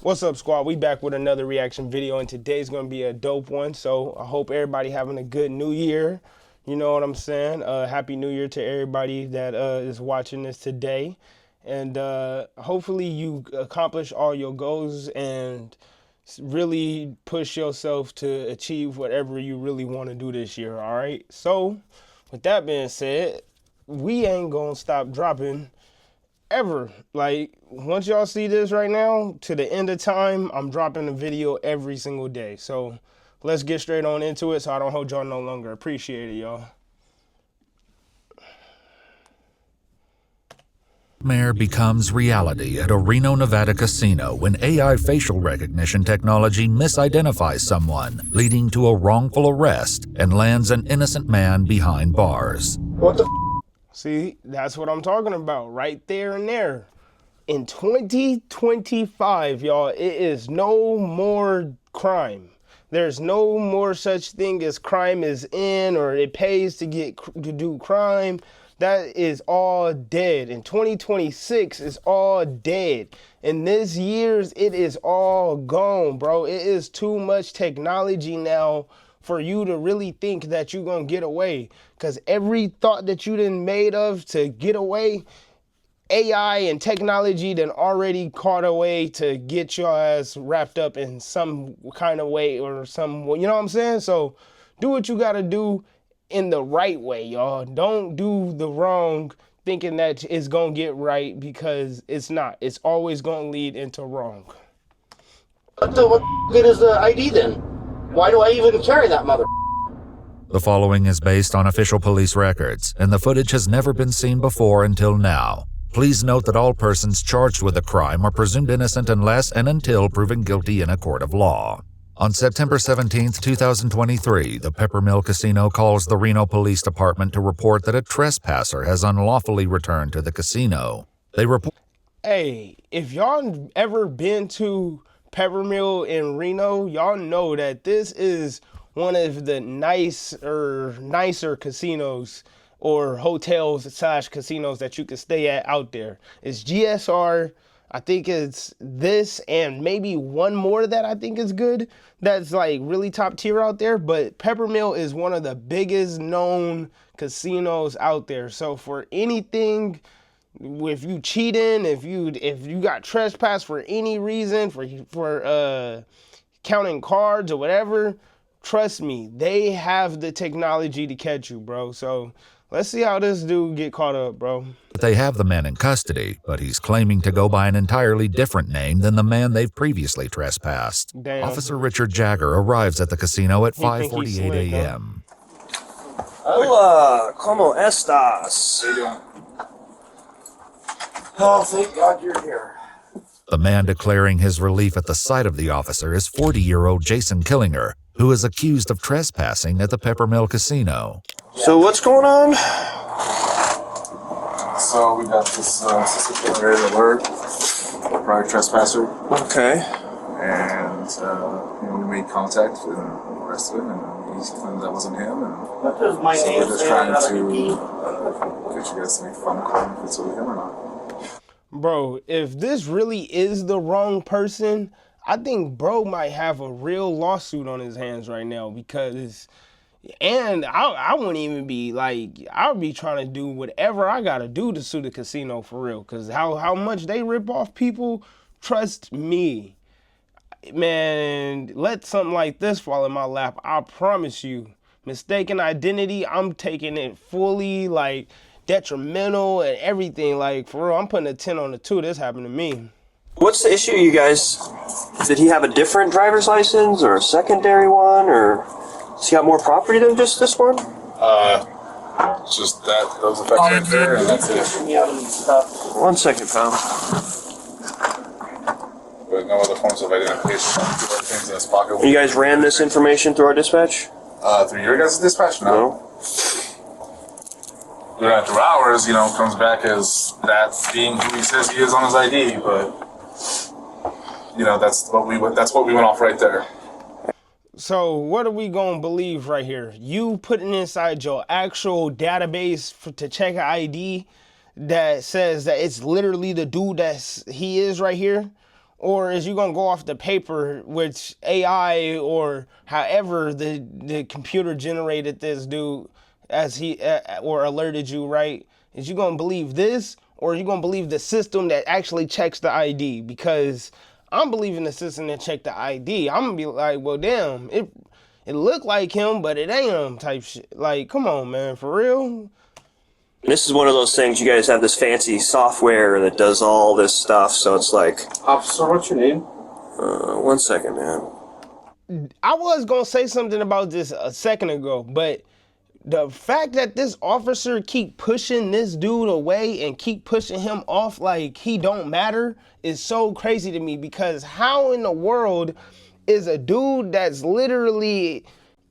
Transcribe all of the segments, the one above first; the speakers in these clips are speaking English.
What's up, squad? We back with another reaction video, and today's gonna be a dope one. So I hope everybody having a good new year. You know what I'm saying? Happy New Year to everybody that is watching this today. And hopefully you accomplish all your goals and really push yourself to achieve whatever you really want to do this year, all right? So with that being said, we ain't gonna stop dropping ever. Like, once y'all see this right now, to the end of time, I'm dropping a video every single day. So let's get straight on into it so I don't hold y'all no longer. Appreciate it, y'all. Nightmare becomes reality at a Reno, Nevada casino when AI facial recognition technology misidentifies someone, leading to a wrongful arrest and lands an innocent man behind bars. What the See, that's what I'm talking about right there and there. In 2025, y'all, it is no more crime. There's no more such thing as crime is in or it pays to do crime. That is all dead. In 2026, it's all dead. In this year's, it is all gone, bro. It is too much technology now for you to really think that you're gonna get away. Because every thought that you done made of to get away, AI and technology done already caught a way to get your ass wrapped up in some kind of way or some, you know what I'm saying? So do what you gotta do in the right way, y'all. Don't do the wrong thinking that it's gonna get right, because it's not. It's always gonna lead into wrong. what the good is the ID then? Why do I even carry that mother? The following is based on official police records, and the footage has never been seen before until now. Please note that all persons charged with a crime are presumed innocent unless and until proven guilty in a court of law. On September 17, 2023, the Peppermill Casino calls the Reno Police Department to report that a trespasser has unlawfully returned to the casino. They report, Hey, if y'all ever been to Peppermill in Reno, y'all know that this is one of the nicer casinos or hotels / casinos that you can stay at out there. It's GSR. I think it's this and maybe one more that I think is good. That's like really top tier out there. But Peppermill is one of the biggest known casinos out there. So for anything, if you cheating, if you got trespassed for any reason, for counting cards or whatever, trust me, they have the technology to catch you, bro. So let's see how this dude get caught up, bro. they have the man in custody, but he's claiming to go by an entirely different name than the man they've previously trespassed. Damn. Officer Richard Jagger arrives at the casino at He think he's 5:48 slick, huh? a.m. Hola, ¿cómo estás? Oh, thank God you're here. The man declaring his relief at the sight of the officer is 40-year-old Jason Killinger, who is accused of trespassing at the Peppermill Casino. So what's going on? So we got this suspicious alert, prior trespasser, Okay. and we made contact and arrested him, and he claimed that wasn't him. And What does my so name we're just say trying on to the ID? get you guys to make a phone call if it's really him or not. Bro, if this really is the wrong person, I think bro might have a real lawsuit on his hands right now, because, and I wouldn't even be like, I would be trying to do whatever I gotta do to sue the casino for real, because how much they rip off people, trust me. Man, let something like this fall in my lap, I promise you. Mistaken identity, I'm taking it fully, like, detrimental and everything. Like, for real, I'm putting a 10 on the 2. This happened to me. What's the issue, you guys? Did he have a different driver's license or a secondary one, or does he got more property than just this one? Just that those effects right there, and that's it. One second, pal. But no other forms of identification. Things in his pocket. You guys ran this information through our dispatch? Through your guys' dispatch? No. Through ours, comes back as that being who he says he is on his ID, but that's what we went off right there. So what are we gonna believe right here? You putting inside your actual database to check an ID that says that it's literally the dude he is right here? Or is you gonna go off the paper, which AI or however the computer generated this dude as he or alerted you, right? Is you gonna believe this, or are you gonna believe the system that actually checks the ID? Because I'm believing the system that checked the ID. I'm gonna be like, well, damn, it looked like him, but it ain't him type shit. Like, come on, man, for real. This is one of those things, you guys have this fancy software that does all this stuff, so it's like... Officer, what's your name? 1 second, man. I was gonna say something about this a second ago, but the fact that this officer keep pushing this dude away and keep pushing him off like he don't matter is so crazy to me, because how in the world is a dude that's literally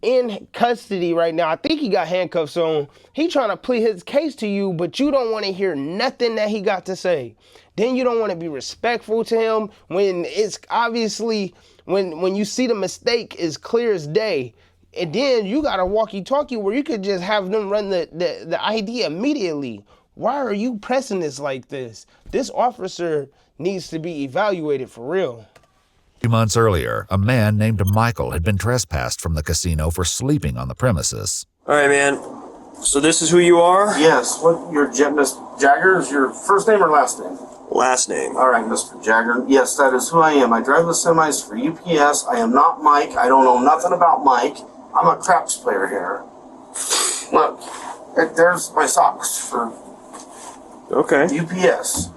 in custody right now, I think he got handcuffs on, he trying to plead his case to you, but you don't want to hear nothing that he got to say. Then you don't want to be respectful to him when it's obviously, when you see the mistake is clear as day. And then you got a walkie-talkie where you could just have them run the ID immediately. Why are you pressing this like this? This officer needs to be evaluated for real. 2 months earlier, a man named Michael had been trespassed from the casino for sleeping on the premises. All right, man. So this is who you are? Yes. What your Miss Jagger is your first name or last name? Last name. All right, Mr. Jagger. Yes, that is who I am. I drive the semis for UPS. I am not Mike. I don't know nothing about Mike. I'm a craps player here. Look, there's my socks for Okay. UPS.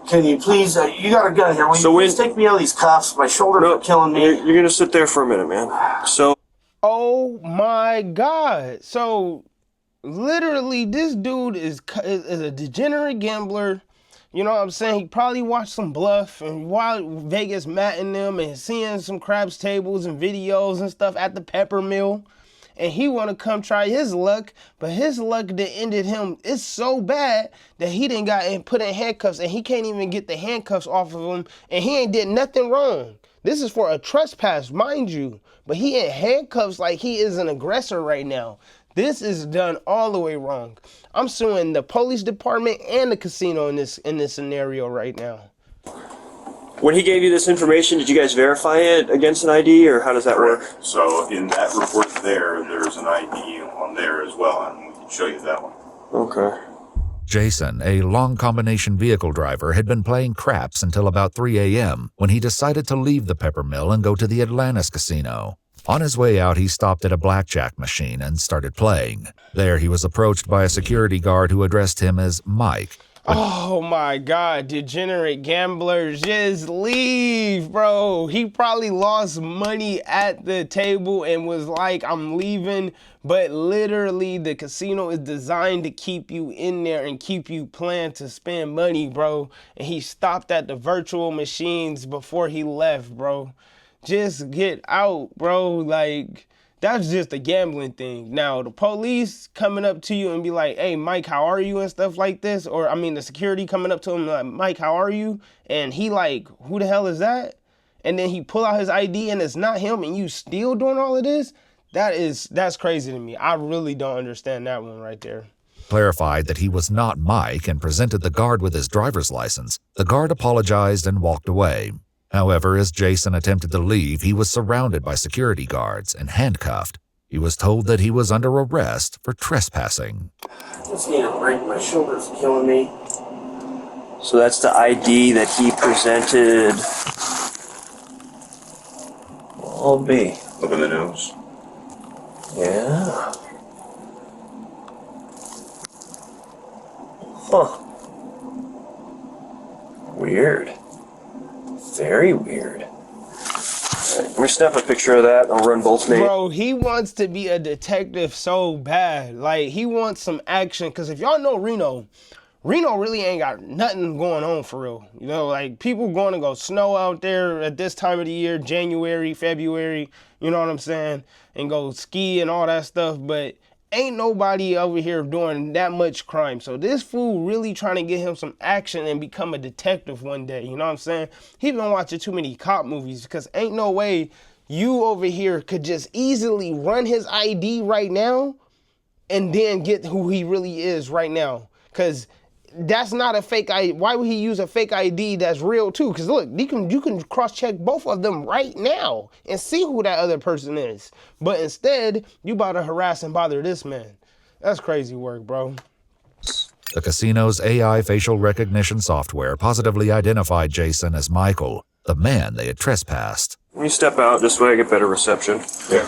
Can you please, you got a gun here. Will you please take me out of these cuffs? My shoulders are killing me. You're going to sit there for a minute, man. So... Oh my God. So literally this dude is a degenerate gambler. You know what I'm saying? He probably watched some Bluff and while Vegas matting them and seeing some craps tables and videos and stuff at the Pepper Mill. And he want to come try his luck, but his luck that ended him, it's so bad that he didn't got put in handcuffs, and he can't even get the handcuffs off of him, and he ain't did nothing wrong. This is for a trespass, mind you, but he in handcuffs like he is an aggressor right now. This is done all the way wrong. I'm suing the police department and the casino in this scenario right now. When he gave you this information, did you guys verify it against an ID, or how does that work? So in that report there's an ID on there as well, and we can show you that one. Okay. Jason, a long combination vehicle driver, had been playing craps until about 3 a.m. when he decided to leave the Pepper Mill and go to the Atlantis casino. On his way out, he stopped at a blackjack machine and started playing. There, he was approached by a security guard who addressed him as Mike. Oh my God, degenerate gamblers, just leave, bro. He probably lost money at the table and was like, I'm leaving. But literally, the casino is designed to keep you in there and keep you playing to spend money, bro. And he stopped at the virtual machines before he left, bro. Just get out, bro. Like, that's just a gambling thing. Now, the police coming up to you and be like, hey, Mike, how are you? And stuff like this. Or, I mean, the security coming up to him like, Mike, how are you? And he like, who the hell is that? And then he pull out his ID and it's not him and you still doing all of this? That's crazy to me. I really don't understand that one right there. Clarified that he was not Mike and presented the guard with his driver's license. The guard apologized and walked away. However, as Jason attempted to leave, he was surrounded by security guards and handcuffed. He was told that he was under arrest for trespassing. Just need a break. My shoulders are killing me. So that's the ID that he presented. I'll be. Look at the nose. Yeah. Huh. Weird. Very weird. Let me snap a picture of that. I'll run both names. Bro, he wants to be a detective so bad. Like, he wants some action. Because if y'all know Reno really ain't got nothing going on for real. You know, like, people going to go snow out there at this time of the year, January, February, you know what I'm saying? And go ski and all that stuff. But ain't nobody over here doing that much crime. So this fool really trying to get him some action and become a detective one day. You know what I'm saying? He been watching too many cop movies, because ain't no way you over here could just easily run his ID right now and then get who he really is right now. Because that's not a fake ID. Why would he use a fake ID that's real too? Because look, you can cross-check both of them right now and see who that other person is. But instead, you about to harass and bother this man. That's crazy work, bro. The casino's AI facial recognition software positively identified Jason as Michael, the man they had trespassed. Let me step out this way, I get better reception. Yeah.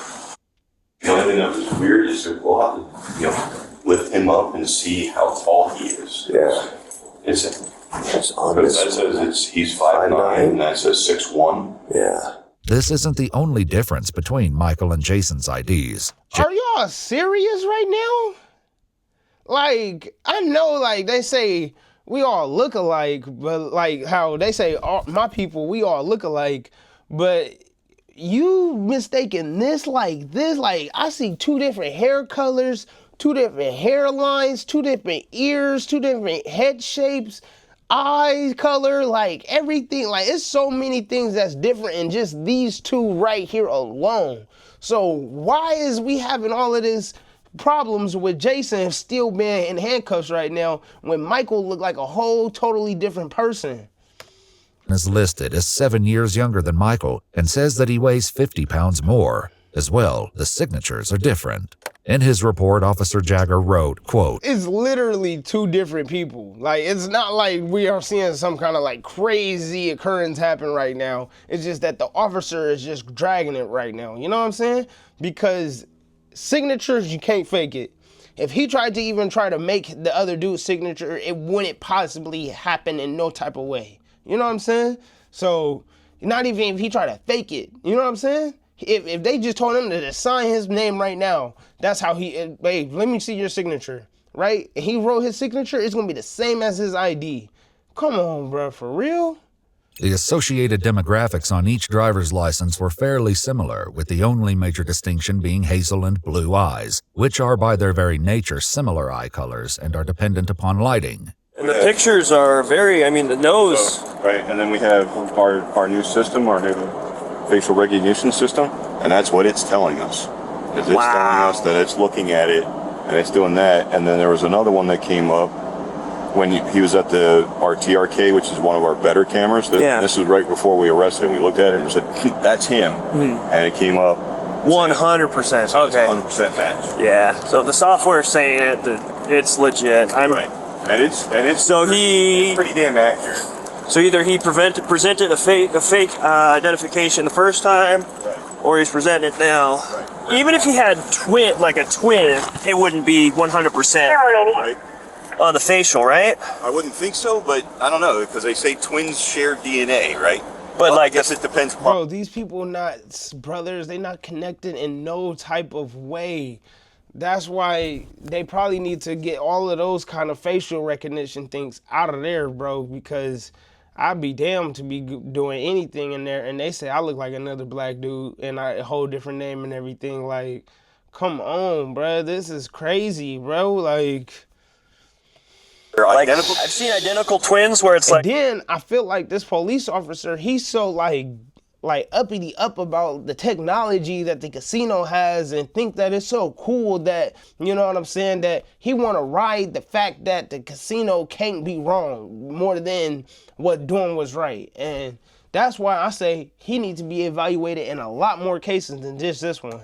The only thing that was weird is that we'll have to, lift him up and see how tall he is. Yeah. It's on because this. that says he's 5'9" and that says 6'1". Yeah. This isn't the only difference between Michael and Jason's IDs. Are y'all serious right now? Like, I know, like, they say we all look alike, but like how they say my people, we all look alike, but you mistaken this, like I see 2 different hair colors, 2 different hairlines, 2 different ears, 2 different head shapes, eye color, like everything. Like, it's so many things that's different in just these 2 right here alone. So why is we having all of this problems with Jason still being in handcuffs right now when Michael looked like a whole totally different person? Is listed as 7 years younger than Michael and says that he weighs 50 pounds more. As well, the signatures are different. In his report, Officer Jagger wrote, quote, It's literally 2 different people. Like, it's not like we are seeing some kind of like crazy occurrence happen right now. It's just that the officer is just dragging it right now. You know what I'm saying? Because signatures, you can't fake it. If he tried to even try to make the other dude's signature, it wouldn't possibly happen in no type of way. You know what I'm saying? So, not even if he tried to fake it. You know what I'm saying? If they just told him to just sign his name right now, that's how hey, let me see your signature, right? And he wrote his signature, it's gonna be the same as his ID. Come on, bro, for real? The associated demographics on each driver's license were fairly similar, with the only major distinction being hazel and blue eyes, which are by their very nature similar eye colors and are dependent upon lighting. And the pictures are very, the nose. Right, and then we have our new system, our new facial recognition system, and that's what it's telling us. It's telling us that it's looking at it, and it's doing that. And then there was another one that came up when he was at our TRK, which is one of our better cameras. This was right before we arrested him. We looked at it and said, that's him. And it came up 100%. Okay. 100% match. Yeah. So the software is saying it, that it's legit. Right. And it's so it's pretty damn accurate. So either he presented a fake identification the first time, or he's presenting it now. Right. Even if he had a twin, it wouldn't be 100% on the facial, right? I wouldn't think so, but I don't know, because they say twins share DNA, right? But well, I guess it depends. Bro, these people not brothers. They not connected in no type of way. That's why they probably need to get all of those kind of facial recognition things out of there, bro, because I'd be damned to be doing anything in there and they say I look like another black dude and a whole different name and everything. Like, come on, bro. This is crazy, bro. Like, they're identical. I've seen identical twins where it's like. Then I feel like this police officer, he's so like uppity up about the technology that the casino has and think that it's so cool that, you know what I'm saying, that he want to ride the fact that the casino can't be wrong more than what doing was right. And that's why I say he needs to be evaluated in a lot more cases than just this one.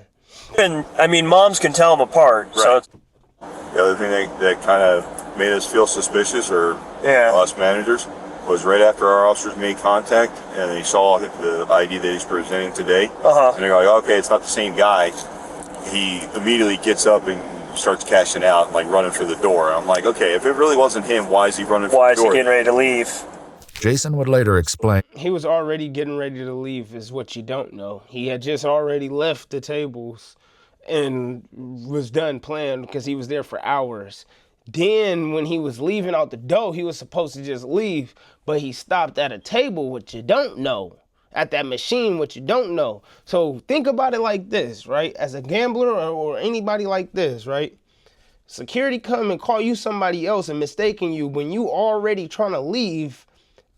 And moms can tell them apart. Right. So the other thing that kind of made us feel suspicious, or us managers, was right after our officers made contact and they saw the ID that he's presenting today. And they're like, okay, it's not the same guy. He immediately gets up and starts cashing out, like running for the door. I'm like, okay, if it really wasn't him, why is he running for the door? Why is he getting ready to leave? Jason would later explain. He was already getting ready to leave is what you don't know. He had just already left the tables and was done playing because he was there for hours. Then when he was leaving out the door, he was supposed to just leave, but he stopped at a table, which you don't know, at that machine, which you don't know. So think about it like this, right? As a gambler or anybody like this, right? Security come and call you somebody else and mistaking you when you already trying to leave.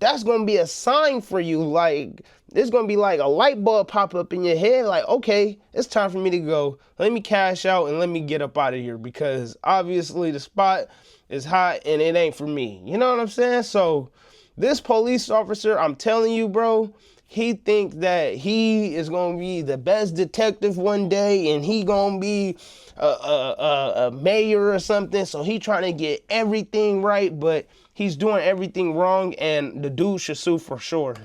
that's gonna be a sign for you. Like, there's gonna be like a light bulb pop up in your head, like, okay, it's time for me to go. Let me cash out and let me get up out of here, because obviously the spot is hot and it ain't for me. You know what I'm saying? So this police officer, I'm telling you, bro, he think that he is gonna be the best detective one day, and he gonna be a mayor or something. So he trying to get everything right, but he's doing everything wrong, and the dude should sue for sure.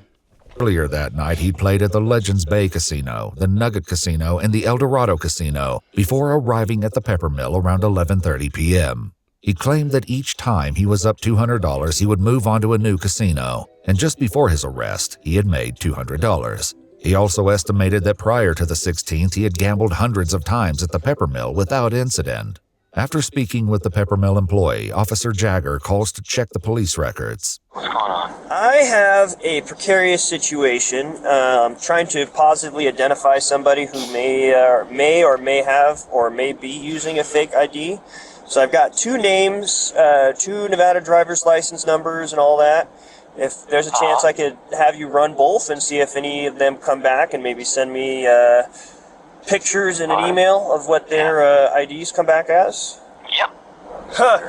Earlier that night, he played at the Legends Bay Casino, the Nugget Casino, and the El Dorado Casino before arriving at the Peppermill around 11:30 p.m. He claimed that each time he was up $200, he would move on to a new casino, and just before his arrest, he had made $200. He also estimated that prior to the 16th, he had gambled hundreds of times at the Peppermill without incident. After speaking with the Peppermill employee, Officer Jagger calls to check the police records. What's going on? I have a precarious situation. I'm trying to positively identify somebody who may or may have or may be using a fake ID. So I've got two names, two Nevada driver's license numbers and all that. If there's a chance I could have you run both and see if any of them come back, and maybe send me pictures in an email of what their IDs come back as? Yep. Huh.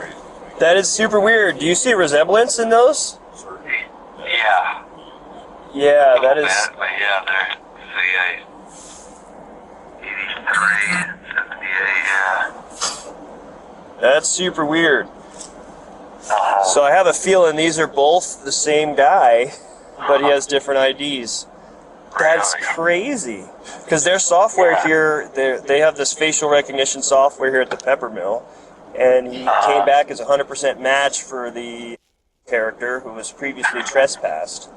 That is super weird. Do you see a resemblance in those? Yeah. Yeah, that is... But yeah, they're the 83, 78, yeah. That's super weird. So I have a feeling these are both the same guy, but he has different IDs. That's crazy. Because their software here, they have this facial recognition software here at the Peppermill, and he came back as a 100% match for the character who was previously trespassed.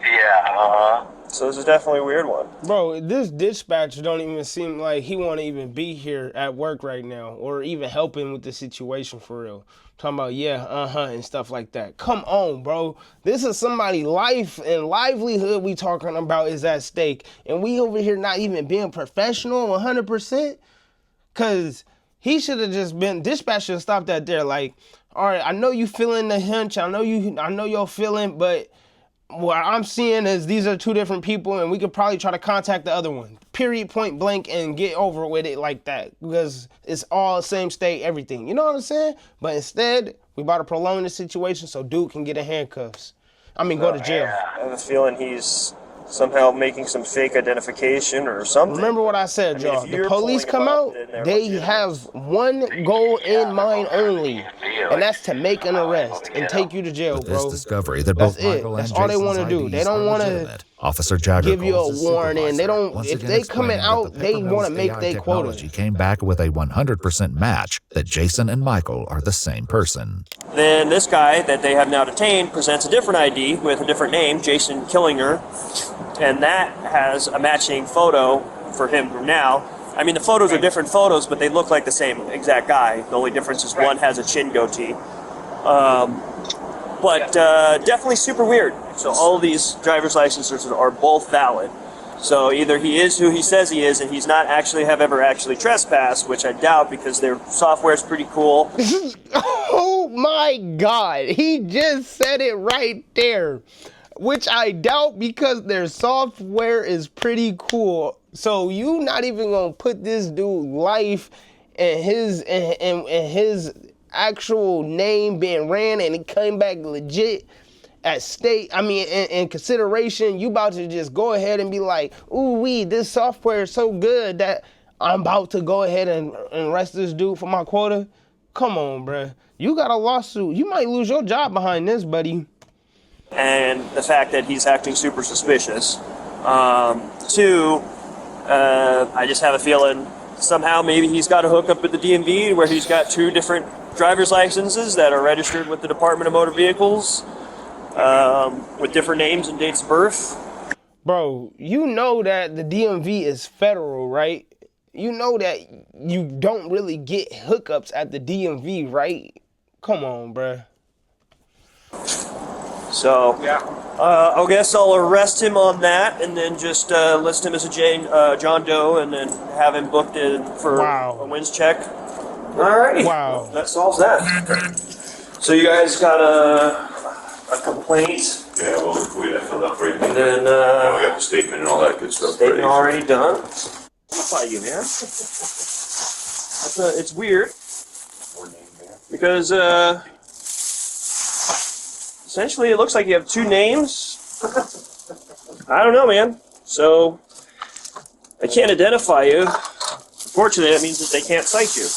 Yeah, So this is definitely a weird one. Bro, this dispatcher don't even seem like he want to even be here at work right now, or even helping with the situation for real. Talking about, and stuff like that. Come on, bro. This is somebody's life and livelihood we talking about is at stake. And we over here not even being professional 100%. Because he should have just been, dispatch should have stopped that there. Like, all right, I know you feeling the hunch. I know you're feeling, but what I'm seeing is these are two different people, and we could probably try to contact the other one. Period, point blank, and get over with it like that, because it's all same state, everything. You know what I'm saying? But instead, we about to prolong the situation so dude can get in handcuffs. I mean, go to jail. I have a feeling he's somehow making some fake identification or something. Remember what I said, y'all. The police come out, they have one goal in mind only, and that's to make an arrest and take you to jail, With bro. this discovery that both That's it. Michael That's and all they Jason's want to do. IDs They don't are want to legitimate. Officer Jagger give you a calls his warning. They supervisor, don't. once If again they coming explaining that out, the they want to Peppermill's make AI their technology quota. came back with a 100% match that Jason and Michael are the same person. Then this guy that they have now detained presents a different ID with a different name, Jason Killinger, and that has a matching photo for him now. I mean, the photos are different photos, but they look like the same exact guy. The only difference is one has a chin goatee. But definitely super weird. So all of these driver's licenses are both valid. So either he is who he says he is, and he's not actually ever actually trespassed, which I doubt because their software is pretty cool. Oh my God, he just said it right there, which I doubt because their software is pretty cool. So you not even gonna put this dude life and his actual name being ran and it came back legit at stake. I mean, in consideration, you about to just go ahead and be like, ooh this software is so good that I'm about to go ahead and arrest this dude for my quota. Come on, bruh. You got a lawsuit. You might lose your job behind this, buddy. And the fact that he's acting super suspicious. Two, I just have a feeling somehow maybe he's got a hookup with the DMV where he's got two different driver's licenses that are registered with the Department of Motor Vehicles with different names and dates of birth. Bro, you know that the DMV is federal, right? You know that you don't really get hookups at the DMV, right? Come on, bruh. So, I guess I'll arrest him on that and then just list him as a John Doe and then have him booked in for a wins check. Alrighty. Wow. That solves that. So you guys got a complaint Yeah, well, we filled out for you. And then, we got the statement and all that good stuff. statement ready. already done. By you, man. It's weird because essentially it looks like you have two names. I don't know, man. So I can't identify you. Unfortunately, that means that they can't cite you.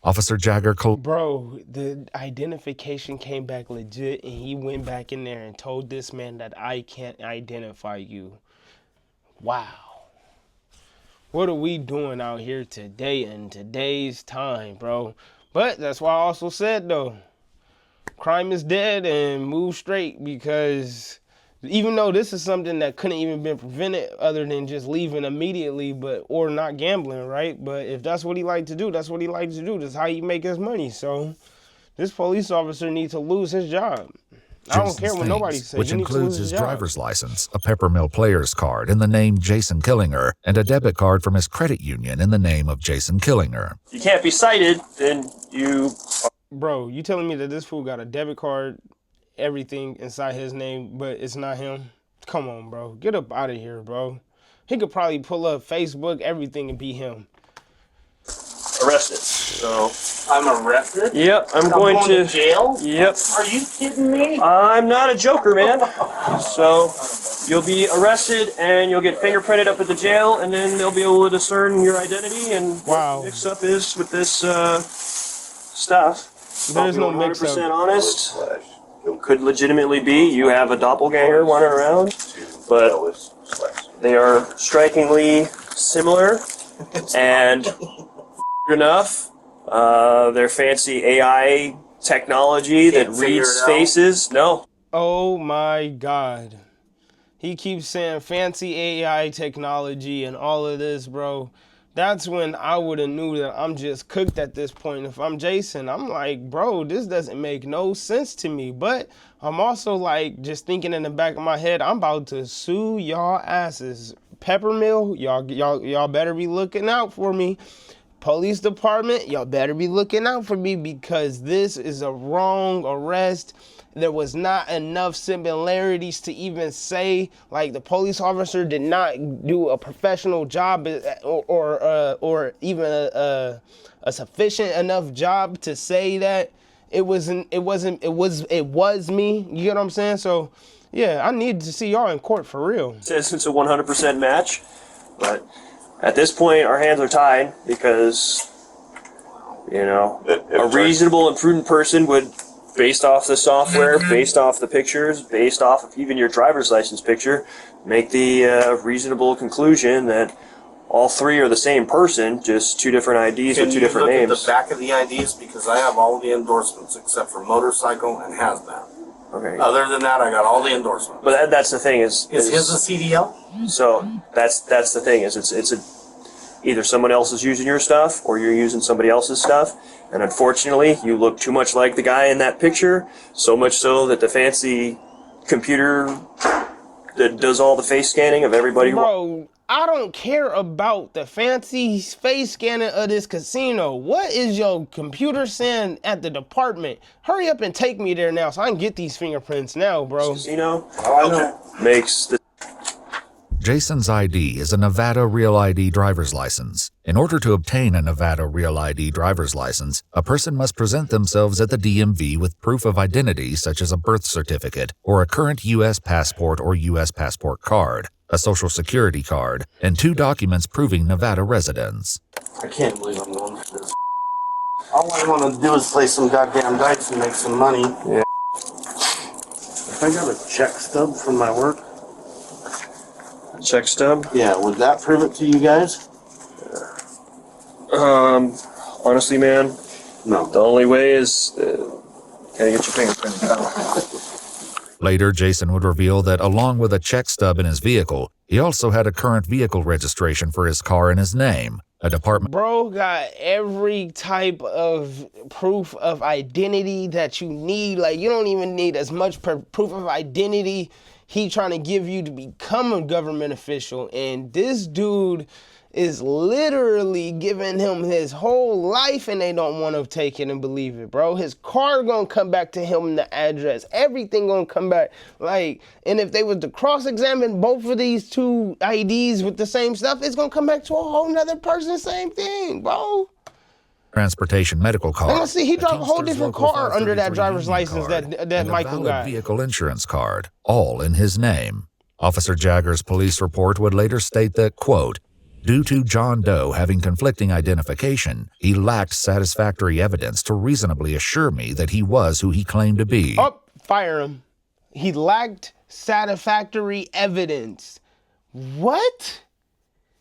Officer Jagger Bro, the identification came back legit, and he went back in there and told this man that I can't identify you. Wow. What are we doing out here today in today's time, bro? But that's why I also said, though, crime is dead and move straight, because even though this is something that couldn't even been prevented other than just leaving immediately, or not gambling, right? But if that's what he liked to do, that's what he likes to do. That's how he make his money. So this police officer needs to lose his job. I don't care what nobody says. which He needs to includes lose his job. driver's license, a Peppermill player's card in the name Jason Killinger, and a debit card from his credit union in the name of Jason Killinger. If you can't be cited, then you... Bro, you telling me that this fool got a debit card, everything inside his name, but it's not him? Come on, bro. Get up out of here, bro. He could probably pull up Facebook, everything, and be him. arrested. So... I'm arrested? Yep, I'm going to jail? Yep. Are you kidding me? I'm not a joker, man. So you'll be arrested and you'll get fingerprinted up at the jail, and then they'll be able to discern your identity and Wow. what the mix-up is with this stuff. There's no 100% mix-up. honest. Could legitimately be you have a doppelganger running around, but they are strikingly similar and enough. Their fancy AI technology that Can't figure reads it out. faces. No. Oh my God. He keeps saying fancy AI technology and all of this, bro. That's when I would have knew that I'm just cooked at this point. If I'm Jason, I'm like, bro, this doesn't make no sense to me. But I'm also like just thinking in the back of my head, I'm about to sue y'all asses. Peppermill, y'all better be looking out for me. Police department, y'all better be looking out for me, because this is a wrong arrest. There was not enough similarities to even say, like, the police officer did not do a professional job, or even a sufficient enough job to say that it was me. You get what I'm saying? So yeah, I need to see y'all in court for real. Says it's a 100% match, but at this point our hands are tied because, you know, a reasonable and prudent person would, based off the software, based off the pictures, based off of even your driver's license picture, make the reasonable conclusion that all three are the same person, just two different IDs with two different Can you look names. at the back of the IDs? Because I have all the endorsements except for motorcycle and hazmat. Okay. Other than that, I got all the endorsements. But that's the thing is Is his a CDL? so that's the thing is it's either someone else is using your stuff or you're using somebody else's stuff, and unfortunately you look too much like the guy in that picture, so much so that the fancy computer that does all the face scanning of everybody who Bro, I don't care about the fancy face scanning of this casino. What is your computer saying at the department? Hurry up and take me there now so I can get these fingerprints now, bro. casino Okay. makes the Jason's ID is a Nevada Real ID driver's license. In order to obtain a Nevada Real ID driver's license, a person must present themselves at the DMV with proof of identity such as a birth certificate or a current U.S. passport or U.S. passport card, a social security card, and 2 documents proving Nevada residence. I can't believe I'm going through this. All I want to do is play some goddamn dice and make some money. Yeah. If I got a check stub from my work, check stub. yeah, would that prove it to you guys? Honestly, man, No. the only way is can you get your fingerprint out? Later, Jason would reveal that along with a check stub in his vehicle, he also had a current vehicle registration for his car in his name, a department Bro got every type of proof of identity that you need. Like, you don't even need as much proof of identity he trying to give you to become a government official. And this dude is literally giving him his whole life and they don't want to take it and believe it, bro. His car gonna come back to him, the address, everything gonna come back. Like, and if they was to cross-examine both of these two IDs with the same stuff, it's gonna come back to a whole nother person, same thing, bro. Transportation medical card. And let's see, he drove a whole Teamsters different Local car under that 533 driver's union license card, that and Michael a valid got. vehicle insurance card, all in his name. Officer Jagger's police report would later state that, quote, due to John Doe having conflicting identification, he lacked satisfactory evidence to reasonably assure me that he was who he claimed to be. Oh, fire him. He lacked satisfactory evidence. What?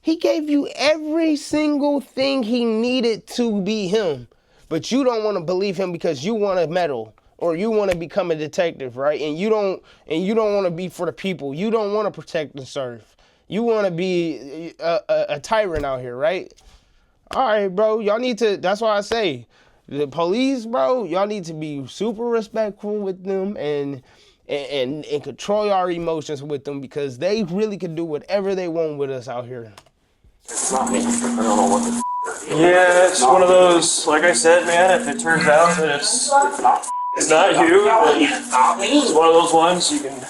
He gave you every single thing he needed to be him, but you don't want to believe him because you want a medal or you want to become a detective, right? And you don't want to be for the people. You don't want to protect and serve. You want to be a tyrant out here, right? All right, bro. Y'all need to. That's why I say the police, bro. Y'all need to be super respectful with them and control our emotions with them because they really can do whatever they want with us out here. It's not me. I don't know what the Yeah, it's one of those, like I said, man, if it turns out that it's not you, then it's one of those ones you can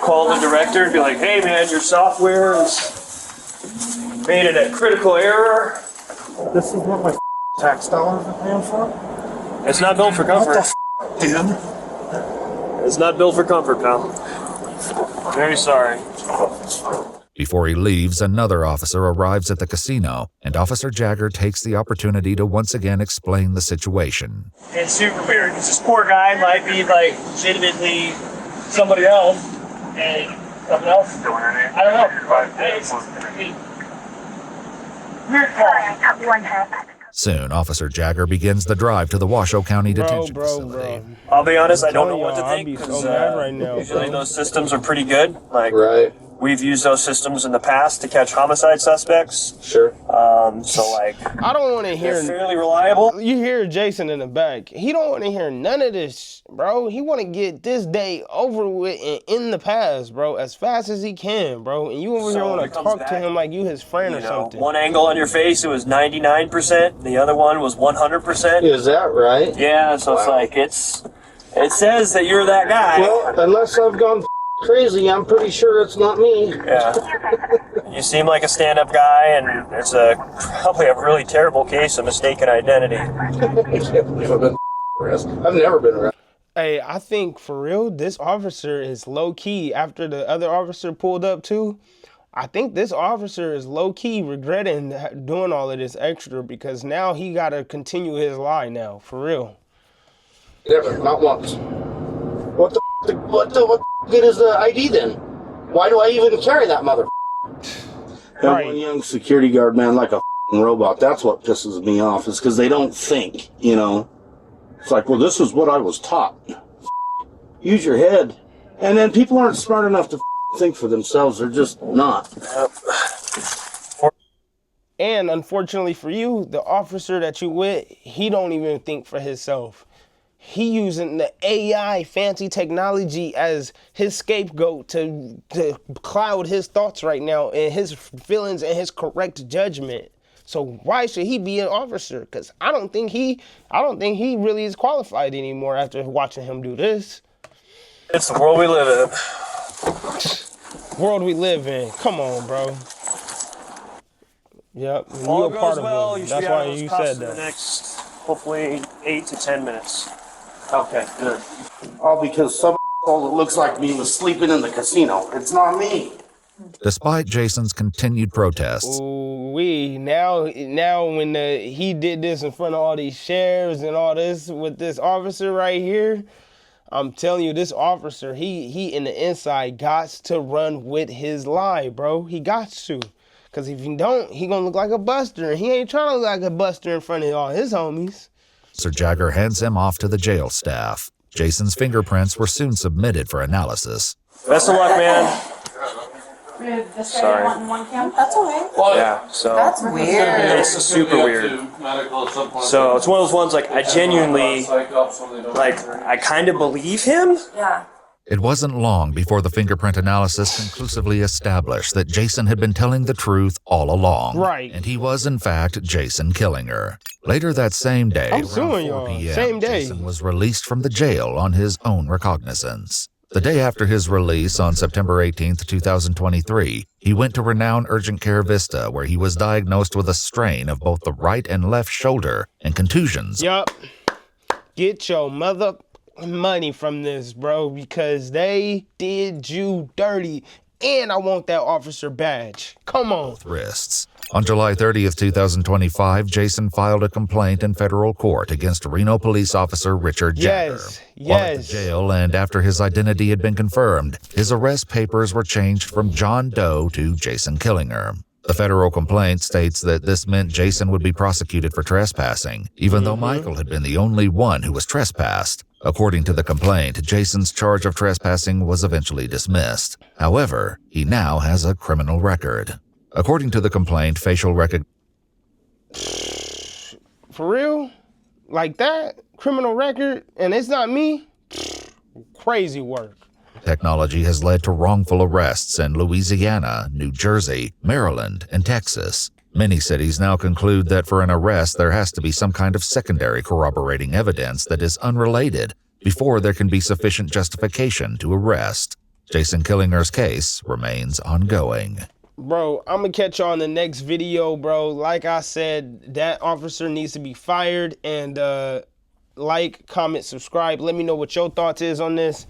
call the director and be like, hey man, your software is made it a critical error. This is what my tax dollars are paying for? It's not built for comfort. Dude. It's not built for comfort, pal. Very sorry. Before he leaves, another officer arrives at the casino, and Officer Jagger takes the opportunity to once again explain the situation. It's super weird because this poor guy might be like legitimately somebody else, and something else. I don't know. Soon, Officer Jagger begins the drive to the Washoe County Detention Facility. I'll be honest, I don't know what to I'll think be because so mad right now, usually bro. those systems are pretty good. Like, Right. we've used those systems in the past to catch homicide suspects. Sure. So like, I don't want to they're hear. fairly reliable. You hear Jason in the back. He don't want to hear none of this, bro. He want to get this day over with and in the past, bro, as fast as he can, bro. And you over here So want it to comes talk to back, him like you his friend or You know, something. one angle on your face, it was 99%. The other one was 100%. Is that right? Yeah, so it's like, it says that you're that guy. Well, unless I've gone crazy, I'm pretty sure it's not me. Yeah. You seem like a stand-up guy, and it's probably a really terrible case of mistaken identity. I've never been arrested. Hey, I think for real, this officer is low key after the other officer pulled up too. I think this officer is low key regretting doing all of this extra because now he got to continue his lie now, for real. Never, not once. What the good is the ID then? Why do I even carry that mother? Right. One young security guard, man, like a robot. That's what pisses me off, is because they don't think, you know. It's like, well, this is what I was taught. Use your head. And then people aren't smart enough to think for themselves. They're just not. And unfortunately for you, the officer that you with, he don't even think for himself. He using the AI fancy technology as his scapegoat to cloud his thoughts right now and his feelings and his correct judgment. So why should he be an officer? Because I don't think he really is qualified anymore after watching him do this. It's the world we live in. World we live in. Come on, bro. Yep. All You're a part goes of well, him. you should That's be out why of those you cops said in the that. next, hopefully, 8 to 10 minutes. Okay, good. All because some that looks like me was sleeping in the casino. It's not me. Despite Jason's continued protests, Now when he did this in front of all these sheriffs and all this with this officer right here, I'm telling you, this officer, he in the inside gots to run with his lie, bro. He gots to. Because if he don't, he gonna look like a buster. And he ain't trying to look like a buster in front of all his homies. Sir Jagger hands him off to the jail staff. Jason's fingerprints were soon submitted for analysis. Best of luck, man. Sorry. That's okay. Yeah, so That's weird. it's super weird. So it's one of those ones, like, I genuinely, like, I kind of believe him. Yeah. It wasn't long before the fingerprint analysis conclusively established that Jason had been telling the truth all along. Right. And he was, in fact, Jason Killinger. Later that same day, I'm around suing 4 y'all. p.m., Same day. Jason was released from the jail on his own recognizance. The day after his release on September 18, 2023, he went to renowned urgent care Vista, where he was diagnosed with a strain of both the right and left shoulder and contusions. Yup. Get your mother money from this, bro, because they did you dirty. And I want that officer badge. Come on. Wrists. On July 30th, 2025, Jason filed a complaint in federal court against Reno police officer Richard Jagger. Yes, While at the yes. jail and after his identity had been confirmed, his arrest papers were changed from John Doe to Jason Killinger. The federal complaint states that this meant Jason would be prosecuted for trespassing, even though Michael had been the only one who was trespassed. According to the complaint, Jason's charge of trespassing was eventually dismissed. However, he now has a criminal record. According to the complaint, facial recognition For real? Like that? Criminal record? And it's not me? Crazy work. technology has led to wrongful arrests in Louisiana, New Jersey, Maryland, and Texas. Many cities now conclude that for an arrest there has to be some kind of secondary corroborating evidence that is unrelated before there can be sufficient justification to arrest. Jason Killinger's case remains ongoing. Bro, I'm gonna catch y'all in the next video, bro. Like I said, that officer needs to be fired. And like, comment, subscribe. Let me know what your thoughts is on this.